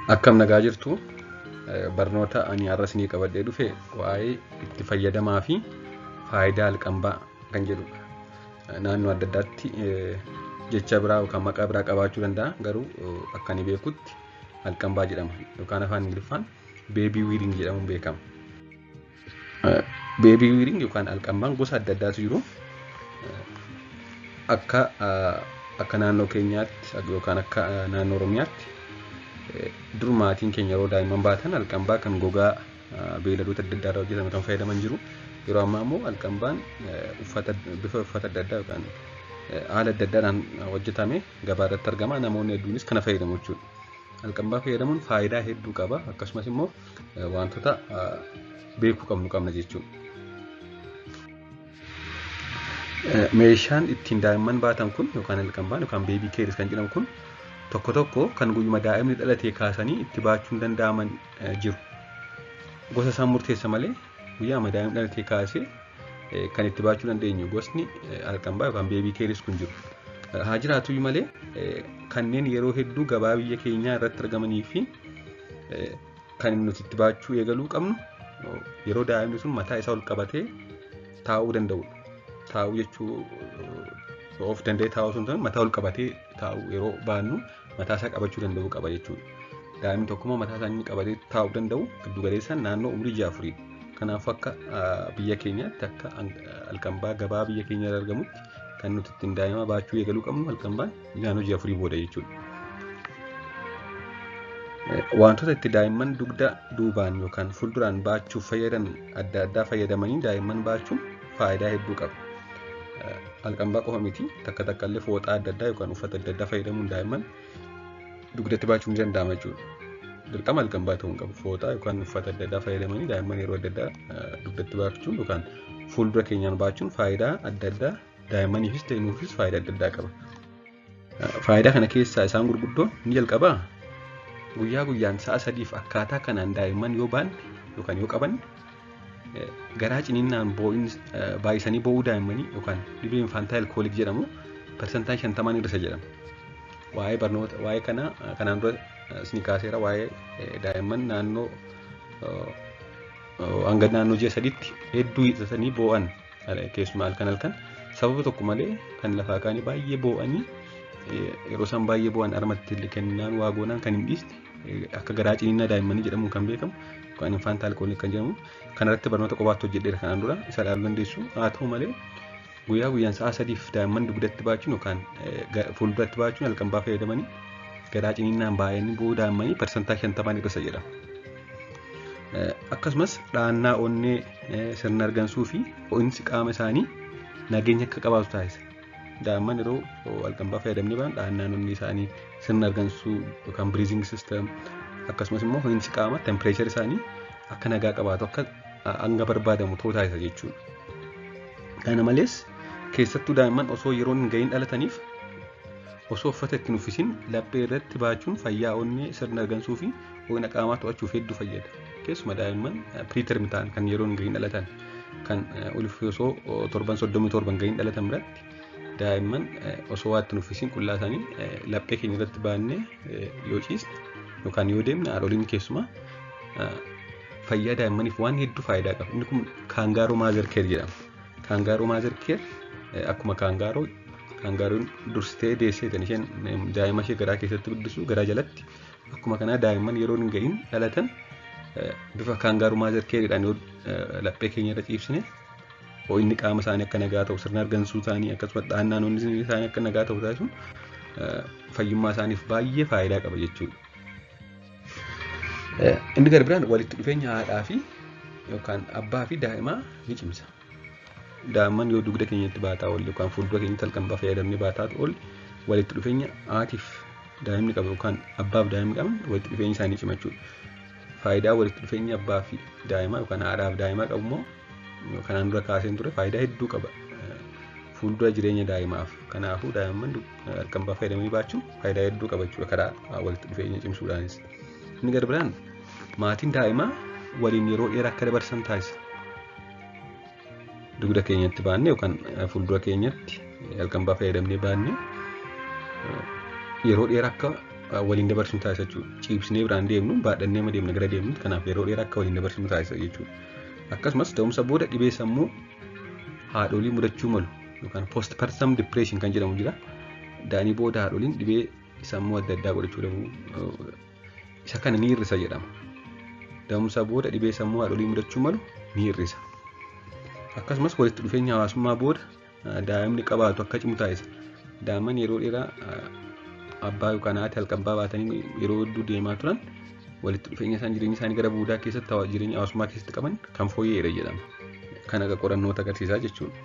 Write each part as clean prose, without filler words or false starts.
Akkam nagaa jirtu barnoota ani har'as ni qabadhee dhufe waa'ee itti fayyadamaa fi faayidaa alqambaa kan jedhudha. Naannoo adda addaatti jecha biraa yookaan maqaa biraa qabaachuu danda'a, garuu akka ani beekutti alqambaa jedhama yookaan afaan Ingiliffaan beebii wiiring jedhamuun beekama. Beebii wiiring yookaan alqambaan gosa adda addaatu jiru. Akka naannoo keenyaatti yookaan akka naannoo Oromiyaatti dur maatiin keenya yeroo daa'imman baatan alqambaa kan gogaa beeyladoota adda addaa irraa hojjetame kan fayyadaman jiru. Yeroo ammaa immoo alqambaan bifa uffata adda addaa yookaan haala adda addaadhaan hojjetame gabaa irratti argama. Namoonni hedduunis kana fayyadamu jechuudha. Alqambaa fayyadamuun faayidaa hedduu qaba. Akkasumas immoo wantoota beekuu qabna jechuudha. Meeshaan ittiin daa'imman baatan kun yookaan alqambaan yookaan beebii keeris kan jedhamu kun tokko kan guyyuma daa'imni dhalatee kaasanii itti baachuun danda'aman jiru. Gosa isaan murteessa malee guyyaa daa'imni dhalatee kaasee kan itti baachuu dandeenyu gosni alqambaa yookaan beebii keeris kun jiru. Haa jiraatu malee kanneen yeroo hedduu gabaa biyya keenyaa irratti argamanii fi kan nuti itti baachuu eegaluu qabnu yeroo daa'imni sun mataa isaa ol qabatee taa'uu danda'udha. Taa'uu jechuu of danda'ee taa'uu sun mataa ol qabatee taa'uu yeroo baannu mataa isaa qabachuu danda'uu qaba jechuudha. Daa'imni tokko immoo mataa isaa inni qabatee taa'uu danda'u giddu galeessaan naannoo umurii 6 Kanaaf akka biyya keenyaatti akka alqambaa gabaa biyya keenya irra argamutti kan nuti ittiin daa'ima baachuu eegaluu qabnu alqambaan naannoo 6 booda jechuudha. Wantoota itti daa'imman dugda duubaan yookaan fuulduraan baachuuf fayyadan adda addaa fayyadamanii daa'imman baachuun faayidaa hedduu qaba. Alqambaa qofa miti, takka illee fooxaa adda addaa yookaan uffata adda addaa fayyadamuun daa'imman dugdatti baachuun ni danda'ama jechuudha. Dirqama alqambaa ta'uu hin qabu. Fooxaa yookaan uffata adda addaa fayyadamanii daa'imman yeroo adda addaa dugdatti baachuun yookaan fuuldura keenyaan baachuun faayidaa adda addaa daa'immaniifis ta'e nuufis faayidaa adda addaa qaba. Faayidaa kana keessaa isaan gurguddoon ni jalqabaa. Guyyaa guyyaan sa'a 3 akkaataa kanaan daa'imman yoo baanne yookaan yoo qaban garaa ciniinnaan baay'isanii bo'uu daa'immanii yookaan dhibee infantaayil koolik jedhamu persentaan 50 irra jedhama. Waa'ee barnoota waa'ee kanaan dura isin kaaseera waa'ee daa'imman hanga naannoo 6 hedduu hiixatanii bo'an keessumaa halkan sababa tokko malee kan lafaa kaanii baay'ee bo'anii yeroo isaan baay'ee bo'an armatti kennaan waa goonaan kan hin dhiiste akka garaa ciniinnaa daa'immanii jedhamuun kan beekamu yookaan infantaayil koolik kan jedhamu kanarratti barnoota qofaatti hojjedheera kanaan dura isa dhaaluu dandeessu. Haa ta'u malee guyyaa guyyaan sa'a 3 daa'imman dugdatti baachuun yookaan fuulduratti baachuun alqambaa fayyadamanii garaa ciniinnaan baay'anii bo'uu daa'immanii persentaa 50 irra jedhama. Akkasumas dhaannaa onnee sirna argansuu fi ho'iinsi qaama isaanii nageenya akka qabaatu taasisa. Daa'imman yeroo alqambaa fayyadamanii ba'an dhaannaan onnee isaanii sirna argansuu yookaan breathing system akkasumas immoo ho'iinsi qaama tempereechar isaanii akka nagaa qabaatu akka hanga barbaadamu ta'uu taasisa jechuudha. Kana malees keessattuu daa'imman osoo yeroon hin gahin dhalataniif osoo uffata ittiin uffisiin laphee irratti baachuun fayyaa onnee sirna argansuu fi ho'ina qaamaa to'achuuf hedduu fayyada. Keessumaa daa'imman piriiterm ta'an kan yeroon hin gahin dhalatan kan osoo torban 37 gahin dhalatan biratti daa'imman osoo waa ittiin uffisiin qullaa isaanii laphee keenya irratti baannee yoo ciisne yookaan yoo deemne haadholiin keessumaa fayyaa daa'immaniif waan hedduu faayidaa qaba. Inni kun kaangaaroo maazar keer jedhama. Kaangaaroo maazar keer akkuma kaangaaroon dursitee deessee kan isheen daa'ima ishee garaa keessatti guddisu garaa jalatti akkuma kanaa daa'imman yeroo hin gahin dhalatan bifa kaangaaroo maazar keeridhaan yoo laphee keenya irra ciibsine ho'inni qaama isaanii akka nagaa ta'u sirna argansuu isaanii akkasumas dhaannaan onnee isaanii akka nagaa ta'u taasisuun fayyummaa isaaniif baay'ee faayidaa qaba jechuudha. Inni gara biraan walitti dhufeenya haadhaa fi yookaan abbaa fi daa'imaa ni cimsa. Daa'imman yoo dugda keenyatti baataa oolle yookaan fuuldura keenyatti alqambaa fayyadamnee baataa oolle walitti dhufeenya haatiif daa'imni qabu yookaan abbaaf daa'imni qaban walitti dhufeenya isaanii cima jechuudha. Faayidaa walitti dhufeenya abbaa fi daa'imaa yookaan haadhaaf daa'imaa qabu immoo kanaan dura kaaseen ture faayidaa hedduu qaba. Fuuldura jireenya daa'imaaf kanaafuu daa'imman alqambaa fayyadamanii baachuun faayidaa hedduu qaba jechuudha karaa walitti dhufeenya cimsuudhaanis. Inni gara biraan maatiin daa'imaa waliin yeroo dheeraa akka dabarsan taasisa. Dugda keenyatti baannee yookaan fuuldura keenyatti alqambaa fayyadamnee baannee yeroo dheeraa akka waliin dabarsinu taasisa jechuudha. Ciibsinee biraan deemnu baadhannee deemna gara deemnu kanaaf yeroo dheeraa akka waliin dabarsinu taasisa jechuudha. Akkasumas da'umsa booda dhibee sammuu haadholii mudachuu malu yookaan postpartum depression kan jedhamu jira. Da'anii booda haadholiin dhibee sammuu adda addaa godhachuu danda'u. Isa kana ni hir'isa jedhama. Da'umsa booda dhibee sammuu haadholii mudachuu malu ni hir'isa. Akkasumas walitti dhufeenya hawaasummaa booda daa'imni qabaatu akka cimu taasisa. Daa'imman yeroo dheeraa abbaa yookaan haati halqabbaa baatanii yeroo hedduu deemaa turan walitti dhufeenya jireenya isaanii gara boodaa keessatti jireenya hawaasummaa keessatti qaban kan fooyya'eera jedhama. Kan akka qorannoota agarsiisaa jechuudha.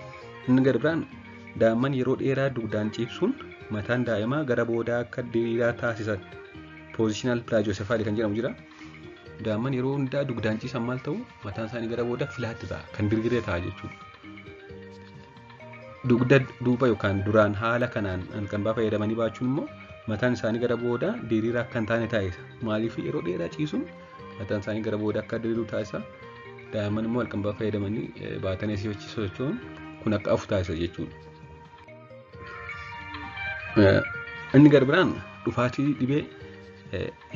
Inni gadi biraan daa'imman yeroo dheeraa dugdaan ciibsuun mataan daa'imaa gara boodaa akka diriiraa taasisan positional plagiocephaly kan jedhamu jira. Daa'imman yeroo hundaa dugdaan ciisan maal ta'u mataan isaanii gara boodaa filaatti ta'a kan dirgiree ta'a jechuudha. Dugda duuba yookaan duraan haala kanaan halqanbaa fayyadamanii baachuun immoo mataan isaanii gara boodaa diriiraa akka hin taane taasisa. Maaliif yeroo dheeraa ciisuun mataan isaanii gara boodaa akka diriiru taasisa. Daa'imman immoo halqanbaa fayyadamanii baatanii asii achi socho'uun kun akka afu taasisa jechuudha. Inni gadi biraan dhufaatii dhibee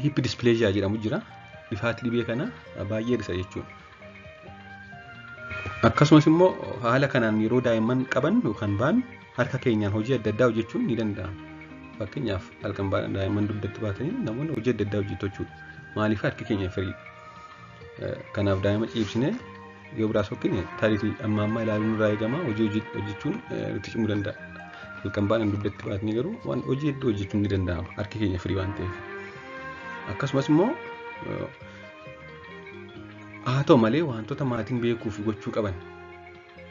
hip dysplasia jedhamu jira. Dhufaatii dhibee kana baay'ee hir'isa jechuudha. Akkasumas immoo haala kanaan yeroo daa'imman qaban yookaan baan harka keenyaan hojii adda addaa hojjechuun ni danda'ama. Fakkeenyaaf halqanbaa daa'imman dugdatti baatanii namoonni hojii adda addaa hojjetu jechuudha. Maaliif harki keenya firii? Kanaaf daa'ima ciibsinee yoo biraas hokkine taariitii amma ilaaluun irraa eegama hojii hojjechuun itti cimuu danda'a. Halqanbaan dugdatti baatanii garuu waan hojii hedduu hojjechuun ni danda'ama harki keenya firii waan ta'eef. Akkasumas immoo haa ta'u malee wantoota maatiin beekuu fi gochuu qaban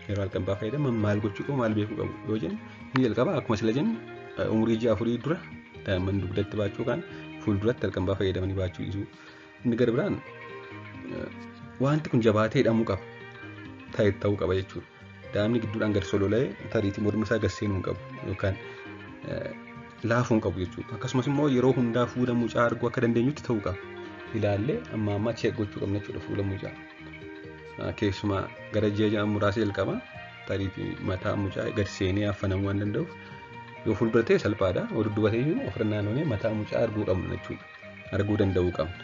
yeroo halqanbaa fayyadaman maal gochuu qabu maal beekuu qabu yoo jennu ni jalqaba akkuma sila jennu umurii 6 dura daa'imman dugdatti baachuu kan fuulduratti halqanbaa fayyadamanii baachuu dhiisuu. Inni gadi biraan wanti kun jabaatee hidhamuu qaba ta'uu qaba jechuudha. Daa'imni gidduudhaan gadi solola'ee tariitii morma isaa gad seenuu hin qabu yookaan laafuu hin qabu jechuudha. Akkasumas immoo yeroo hundaa fuula mucaa arguu akka dandeenyutti ta'uu qaba. Ilaallee amma cheek gochuu qabna jechuudha fuula mucaa. Keessumaa gara ji'a muraasa jalqaba tariitii mataa mucaa gad seenee affanamuu waan danda'uuf yoo fuuldura ta'e salphaadha. Yoo dudduuba ta'e ofirra naannoo mataa mucaa arguu qabna jechuudha. Arguu danda'uu qabna.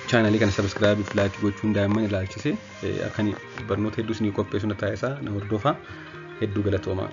Chaanalii kana sabiskiraaybii fi laayikii gochuun daa'imman ilaalchisee akka barnoota hedduu isinii qopheessu na taasisaa na hordofaa hedduu galatoomaa.